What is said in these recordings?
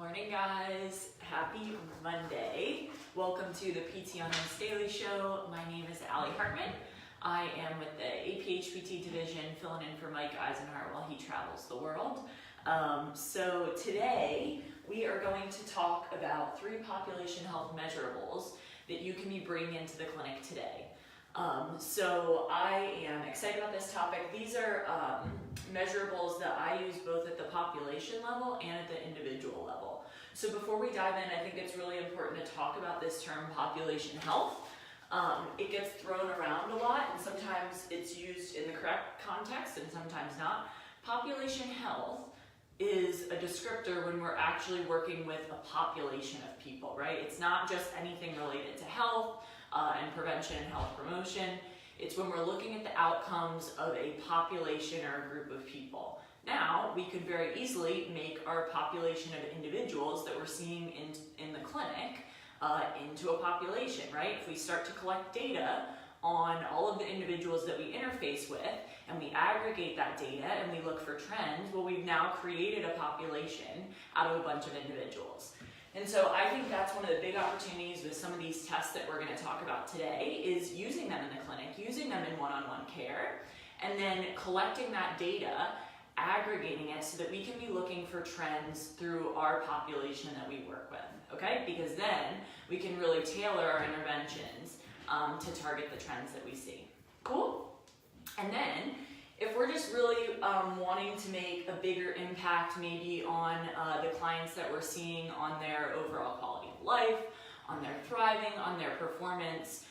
Morning, guys. Happy Monday. Welcome to the PT on This Daily Show. My name is Allie Hartman. I am with the APHPT division, filling in for Mike Eisenhart while he travels the world. So today we are going to talk about 3 population health measurables that you can be bringing into the clinic today. So I am excited about this topic. These are measurables that I use both at the population level and at the individual level. So before we dive in, I think it's really important to talk about this term population health. It gets thrown around a lot, and sometimes it's used in the correct context and sometimes not. Population health is a descriptor when we're actually working with a population of people, right? It's not just anything related to health and prevention and health promotion. It's when we're looking at the outcomes of a population or a group of people. Now, we could very easily make our population of individuals that we're seeing in the clinic into a population, right? If we start to collect data on all of the individuals that we interface with, and we aggregate that data and we look for trends, well, we've now created a population out of a bunch of individuals. And so I think that's one of the big opportunities with some of these tests that we're going to talk about today is using them in the clinic, using them in one-on-one care, and then collecting that data, aggregating it so that we can be looking for trends through our population that we work with, okay? Because then we can really tailor our interventions to target the trends that we see. Cool? And then, if we're just really wanting to make a bigger impact maybe on the clients that we're seeing on their overall quality of life, on their thriving, on their performance,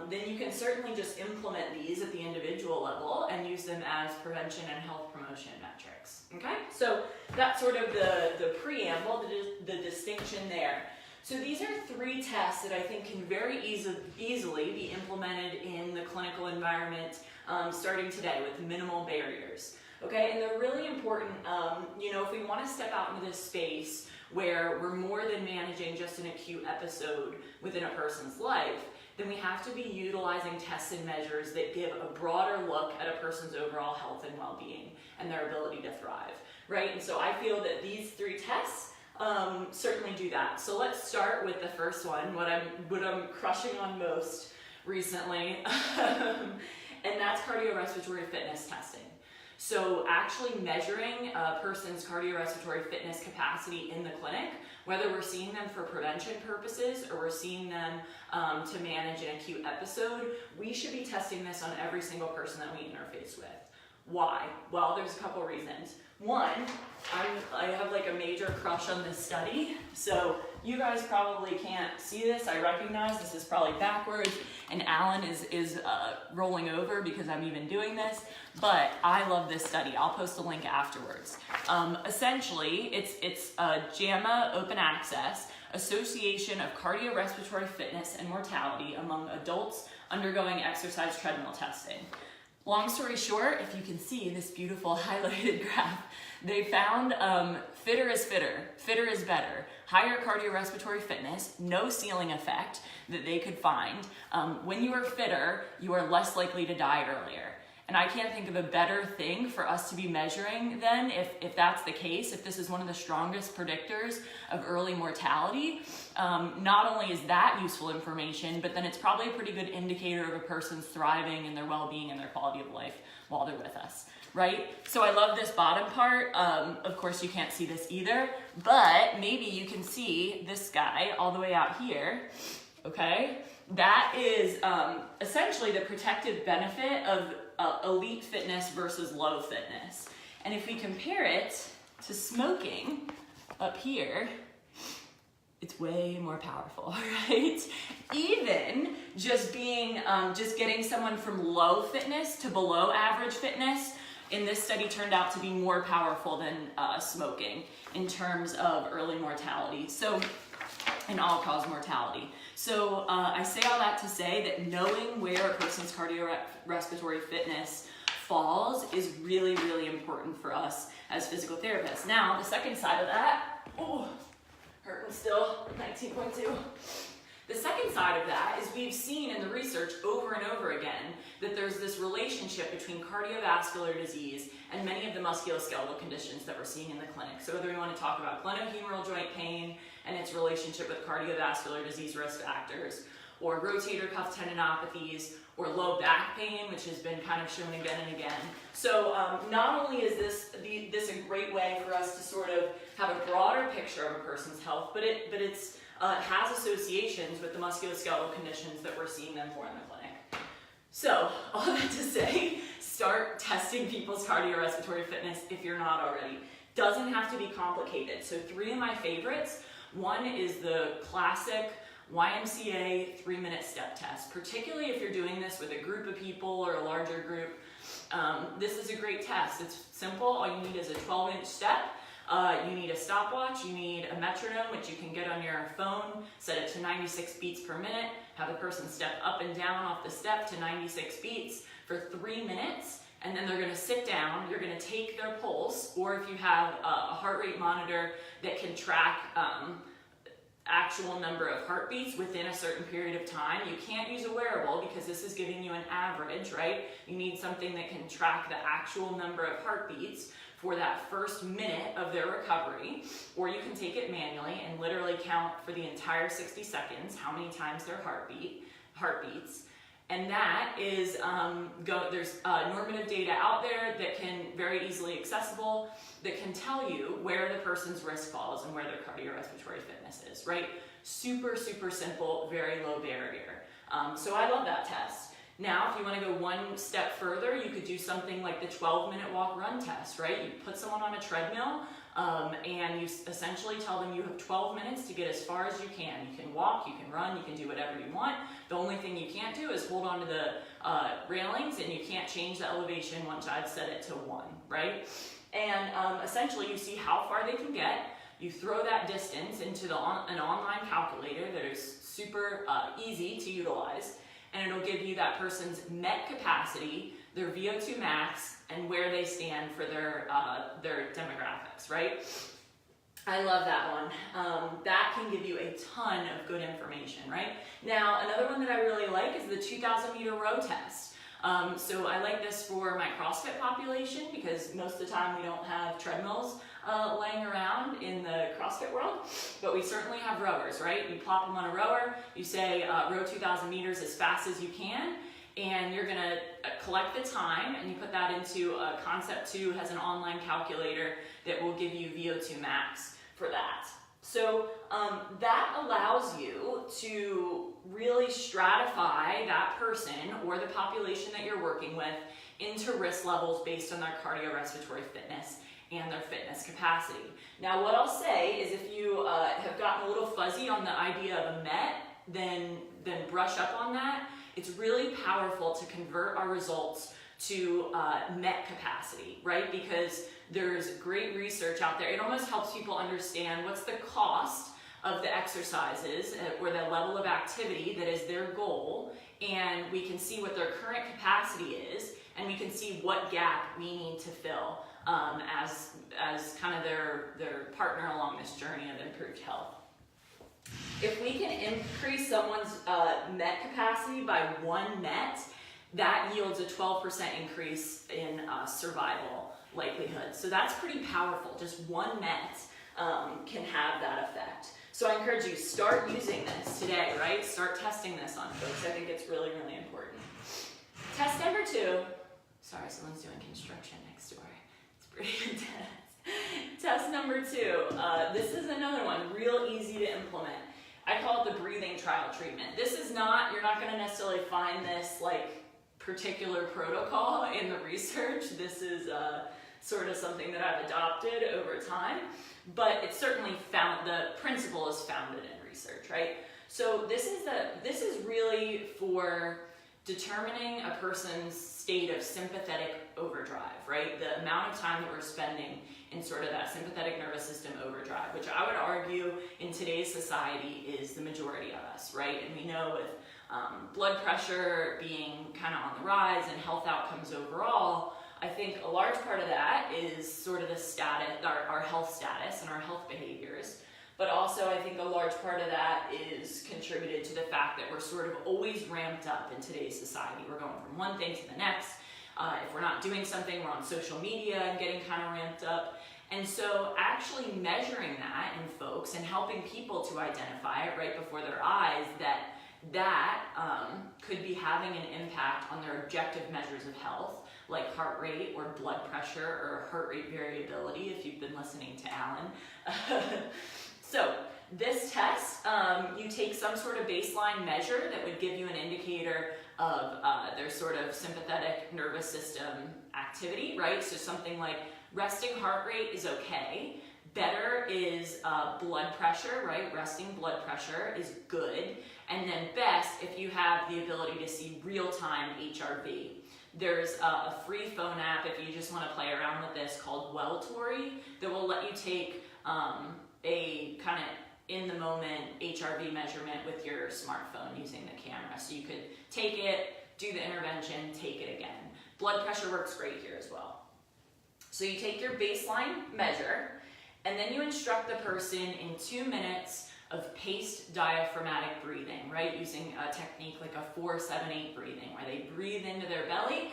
then you can certainly just implement these at the individual level and use them as prevention and health promotion metrics, okay? So that's sort of the preamble, the distinction there. So these are 3 tests that I think can very easily be implemented in the clinical environment starting today with minimal barriers, okay? And they're really important, if we want to step out into this space where we're more than managing just an acute episode within a person's life, then we have to be utilizing tests and measures that give a broader look at a person's overall health and well-being and their ability to thrive, right? And so I feel that these 3 tests certainly do that. So let's start with the first one, what I'm crushing on most recently, and that's cardiorespiratory fitness testing. So actually measuring a person's cardiorespiratory fitness capacity in the clinic, whether we're seeing them for prevention purposes or we're seeing them to manage an acute episode, we should be testing this on every single person that we interface with. Why? Well, there's a couple reasons. One, I have like a major crush on this study, so you guys probably can't see this. I recognize this is probably backwards, and Alan is rolling over because I'm even doing this, but I love this study. I'll post a link afterwards. Essentially, it's a JAMA open access, Association of Cardiorespiratory Fitness and Mortality among adults undergoing exercise treadmill testing. Long story short, if you can see this beautiful highlighted graph, they found fitter is better, higher cardiorespiratory fitness, no ceiling effect that they could find. When you are fitter, you are less likely to die earlier. And I can't think of a better thing for us to be measuring then if that's the case, if this is one of the strongest predictors of early mortality. Not only is that useful information, but then it's probably a pretty good indicator of a person's thriving and their well-being and their quality of life while they're with us, right? So I love this bottom part. Of course, you can't see this either, but maybe you can see this guy all the way out here, okay? That is essentially the protective benefit of elite fitness versus low fitness. And if we compare it to smoking up here, it's way more powerful, right? Even just getting someone from low fitness to below average fitness in this study turned out to be more powerful than smoking in terms of early mortality. So, and all-cause mortality. So I say all that to say that knowing where a person's cardiorespiratory fitness falls is really, really important for us as physical therapists. Now, the second side of that, hurting still, 19.2. The The second side of that is we've seen in the research over and over again that there's this relationship between cardiovascular disease and many of the musculoskeletal conditions that we're seeing in the clinic. So whether we want to talk about glenohumeral joint pain and its relationship with cardiovascular disease risk factors, or rotator cuff tendinopathies, or low back pain, which has been kind of shown again and again. So not only is this a great way for us to sort of have a broader picture of a person's health, but it has associations with the musculoskeletal conditions that we're seeing them for in the clinic. So all that to say, start testing people's cardiorespiratory fitness if you're not already. Doesn't have to be complicated. So 3 of my favorites. One is the classic YMCA 3-minute step test, particularly if you're doing this with a group of people or a larger group. This is a great test. It's simple. All you need is a 12-inch step. You need a stopwatch. You need a metronome, which you can get on your phone. Set it to 96 beats per minute. Have the person step up and down off the step to 96 beats for 3 minutes. And then they're going to sit down. You're going to take their pulse, or if you have a heart rate monitor that can track actual number of heartbeats within a certain period of time. You can't use a wearable because this is giving you an average, right? You need something that can track the actual number of heartbeats for that first minute of their recovery, or you can take it manually and literally count for the entire 60 seconds how many times their heartbeats. And that is, there's normative data out there that can very easily accessible that can tell you where the person's risk falls and where their cardiorespiratory fitness is, right? Super, super simple, very low barrier. So I love that test. Now, if you want to go one step further, you could do something like the 12-minute walk-run test, right? You put someone on a treadmill and you essentially tell them you have 12 minutes to get as far as you can. You can walk, you can run, you can do whatever you want. The only thing you can't do is hold on to the railings, and you can't change the elevation once I've set it to 1, right? And essentially you see how far they can get. You throw that distance into an online calculator that is super easy to utilize, and it'll give you that person's MET capacity, their VO2 max, and where they stand for their demographics, right? I love that one. That can give you a ton of good information, right? Now, another one that I really like is the 2,000 meter row test. So I like this for my CrossFit population because most of the time we don't have treadmills laying around in the CrossFit world, but we certainly have rowers, right? You plop them on a rower, you say row 2,000 meters as fast as you can, and you're gonna collect the time, and you put that into Concept 2 has an online calculator that will give you VO2 max for that. So that allows you to really stratify that person or the population that you're working with into risk levels based on their cardiorespiratory fitness and their fitness capacity. Now, what I'll say is if you have gotten a little fuzzy on the idea of a MET, then brush up on that. It's really powerful to convert our results to MET capacity, right? Because there's great research out there. It almost helps people understand what's the cost of the exercises or the level of activity that is their goal, and we can see what their current capacity is, and we can see what gap we need to fill as kind of their partner along this journey of improved health. If we can increase someone's MET capacity by 1 MET, that yields a 12% increase in survival likelihood. So that's pretty powerful. Just 1 MET can have that effect. So I encourage you, start using this today, right? Start testing this on folks. I think it's really, really important. Test number 2. Sorry, someone's doing construction next door. It's pretty intense. Test number 2. This is another one, real easy to implement. I call it the breathing trial treatment. This is not, you're not gonna necessarily find this like particular protocol in the research. This is sort of something that I've adopted over time, but it's certainly the principle is founded in research, right? So this is really for determining a person's state of sympathetic overdrive, right? The amount of time that we're spending in sort of that sympathetic nervous system overdrive, which I would argue in today's society is the majority of us, right? And we know with blood pressure being kind of on the rise and health outcomes overall, I think a large part of that is sort of the status, our health status and our health behaviors. But also I think a large part of that is contributed to the fact that we're sort of always ramped up in today's society. We're going from one thing to the next. If we're not doing something, we're on social media and getting kind of ramped up. And so actually measuring that in folks and helping people to identify it right before their eyes that could be having an impact on their objective measures of health, like heart rate or blood pressure or heart rate variability, if you've been listening to Alan. So this test, you take some sort of baseline measure that would give you an indicator of their sort of sympathetic nervous system activity, right? So something like resting heart rate is okay. Better is blood pressure, right? Resting blood pressure is good. And then best if you have the ability to see real-time HRV. There's a free phone app if you just want to play around with this called Welltory that will let you take a kind of in-the-moment HRV measurement with your smartphone using the camera. So you could take it, do the intervention, take it again. Blood pressure works great here as well. So you take your baseline measure, and then you instruct the person in 2 minutes of paced diaphragmatic breathing, right? Using a technique like a 4-7-8 breathing, where they breathe into their belly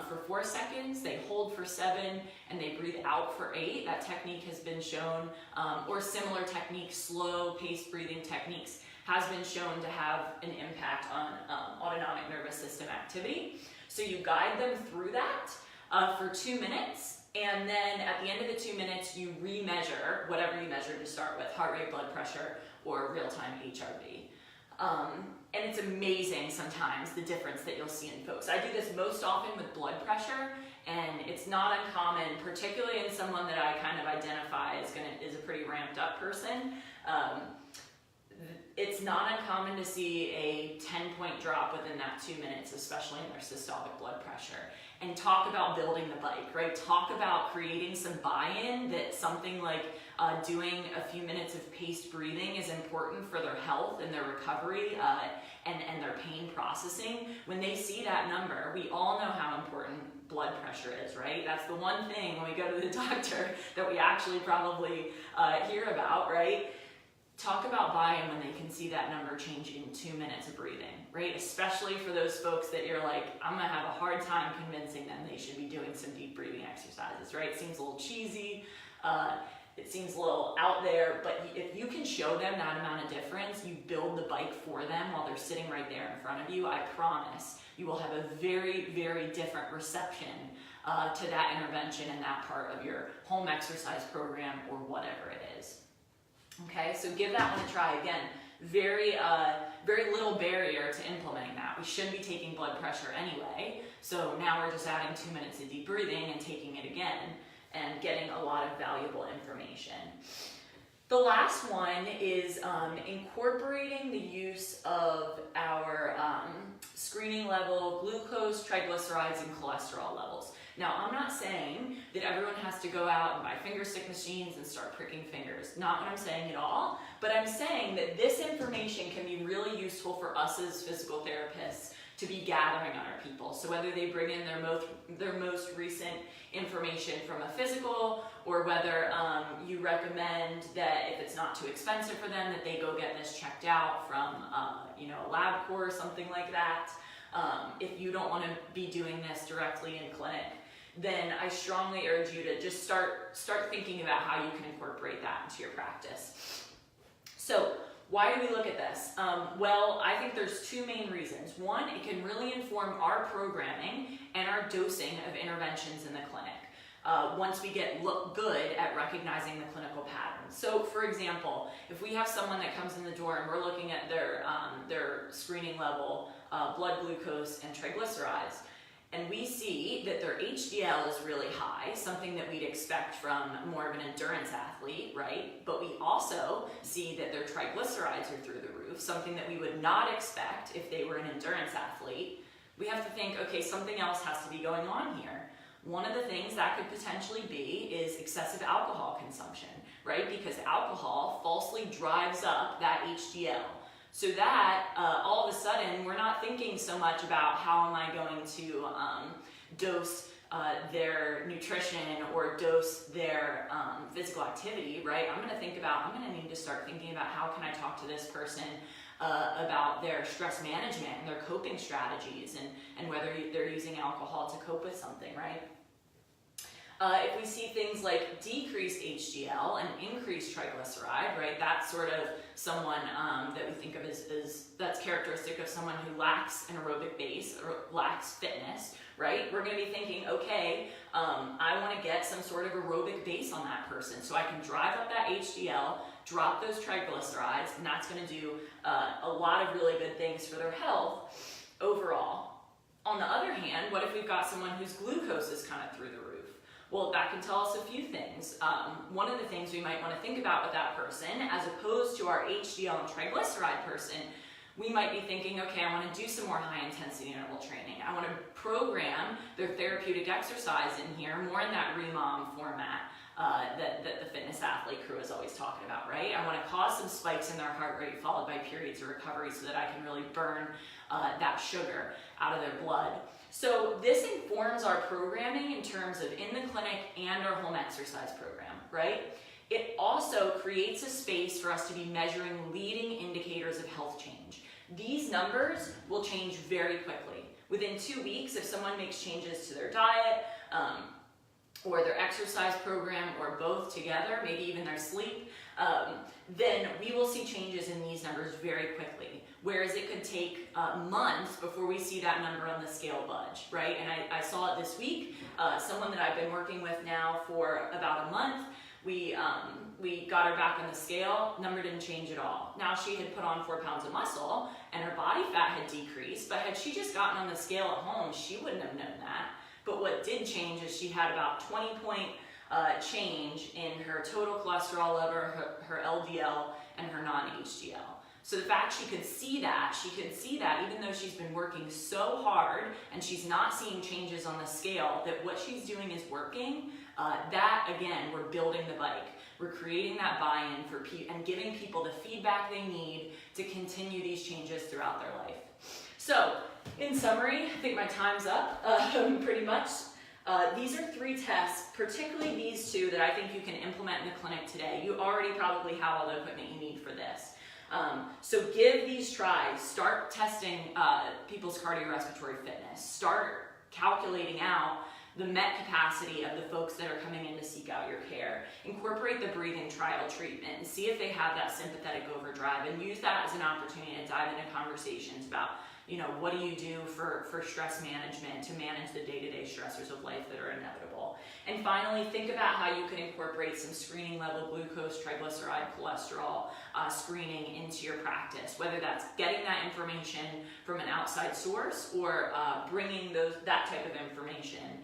for 4 seconds, they hold for 7, and they breathe out for 8. That technique has been shown, or similar techniques, slow paced breathing techniques, has been shown to have an impact on autonomic nervous system activity. So you guide them through that for 2 minutes. And then at the end of the 2 minutes, you re-measure whatever you measured to start with, heart rate, blood pressure, or real-time HRV. And it's amazing sometimes the difference that you'll see in folks. I do this most often with blood pressure, and it's not uncommon, particularly in someone that I kind of identify as is a pretty ramped up person. It's not uncommon to see a 10-point drop within that 2 minutes, especially in their systolic blood pressure. And talk about building the bike, right? Talk about creating some buy-in that something like doing a few minutes of paced breathing is important for their health and their recovery and their pain processing. When they see that number, we all know how important blood pressure is, right? That's the one thing when we go to the doctor that we actually probably hear about, right? Talk about buy-in when they can see that number change in 2 minutes of breathing, right? Especially for those folks that you're like, I'm gonna have a hard time convincing them they should be doing some deep breathing exercises, right? It seems a little cheesy, it seems a little out there, but if you can show them that amount of difference, you build the bike for them while they're sitting right there in front of you, I promise you will have a very, very different reception to that intervention and that part of your home exercise program or whatever it is. Okay, so give that one a try. Again, very little barrier to implementing that. We should be taking blood pressure anyway, so now we're just adding 2 minutes of deep breathing and taking it again and getting a lot of valuable information. The last one is incorporating the use of our screening level glucose, triglycerides, and cholesterol levels. Now, I'm not saying that everyone has to go out and buy finger stick machines and start pricking fingers. Not what I'm saying at all, but I'm saying that this information can be really useful for us as physical therapists to be gathering on our people. So whether they bring in their most recent information from a physical, or whether you recommend that if it's not too expensive for them, that they go get this checked out from a LabCorp or something like that. If you don't want to be doing this directly in clinic, then I strongly urge you to just start thinking about how you can incorporate that into your practice. So why do we look at this? Well, I think there's two main reasons. One, it can really inform our programming and our dosing of interventions in the clinic. Once we get good at recognizing the clinical patterns. So for example, if we have someone that comes in the door and we're looking at their screening level, blood glucose and triglycerides, and we see that their HDL is really high, something that we'd expect from more of an endurance athlete, right? But we also see that their triglycerides are through the roof, something that we would not expect if they were an endurance athlete. We have to think, okay, something else has to be going on here. One of the things that could potentially be is excessive alcohol consumption, right? Because alcohol falsely drives up that HDL. So that all of a sudden, we're not thinking so much about how am I going to dose their nutrition or dose their physical activity, right? I'm gonna need to start thinking about how can I talk to this person about their stress management and their coping strategies and whether they're using alcohol to cope with something, right? If we see things like decreased HDL and increased triglyceride, right, that's sort of someone that we think of as that's characteristic of someone who lacks an aerobic base or lacks fitness, right? We're going to be thinking, okay, I want to get some sort of aerobic base on that person so I can drive up that HDL, drop those triglycerides, and that's going to do a lot of really good things for their health overall. On the other hand, what if we've got someone whose glucose is kind of through the roof? Well, that can tell us a few things. One of the things we might want to think about with that person, as opposed to our HDL and triglyceride person, we might be thinking, okay, I want to do some more high-intensity interval training. I want to program their therapeutic exercise in here, more in that REMOM format that the fitness athlete crew is always talking about, right? I want to cause some spikes in their heart rate followed by periods of recovery so that I can really burn that sugar out of their blood. So this informs our programming in terms of in the clinic and our home exercise program, right? It also creates a space for us to be measuring leading indicators of health change. These numbers will change very quickly. Within 2 weeks, if someone makes changes to their diet or their exercise program or both together, maybe even their sleep, then we will see changes in these numbers very quickly. Whereas it could take months before we see that number on the scale budge, right? And I saw it this week. Someone that I've been working with now for about a month, we got her back on the scale, number didn't change at all. Now she had put on 4 pounds of muscle and her body fat had decreased, but had she just gotten on the scale at home, she wouldn't have known that. But what did change is she had about 20-point change in her total cholesterol level, her LDL, and her non-HDL. So the fact she could see that even though she's been working so hard and she's not seeing changes on the scale, that what she's doing is working, that again, we're building the bike. We're creating that buy-in for and giving people the feedback they need to continue these changes throughout their life. So, in summary, I think my time's up, pretty much. These are 3 tests, particularly these 2 that I think you can implement in the clinic today. You already probably have all the equipment you need for this. So give these tries. Start testing people's cardiorespiratory fitness. Start calculating out the MET capacity of the folks that are coming in to seek out your care. Incorporate the breathing trial treatment and see if they have that sympathetic overdrive, and use that as an opportunity to dive into conversations about, you know, what do you do for stress management to manage the day-to-day stressors of life that are inevitable. And finally, think about how you can incorporate some screening level glucose, triglyceride, cholesterol screening into your practice, whether that's getting that information from an outside source or bringing that type of information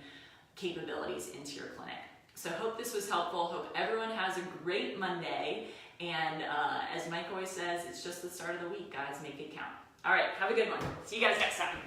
capabilities into your clinic. So hope this was helpful. Hope everyone has a great Monday. And as Mike always says, it's just the start of the week, guys. Make it count. All right, have a good one. See you guys next time.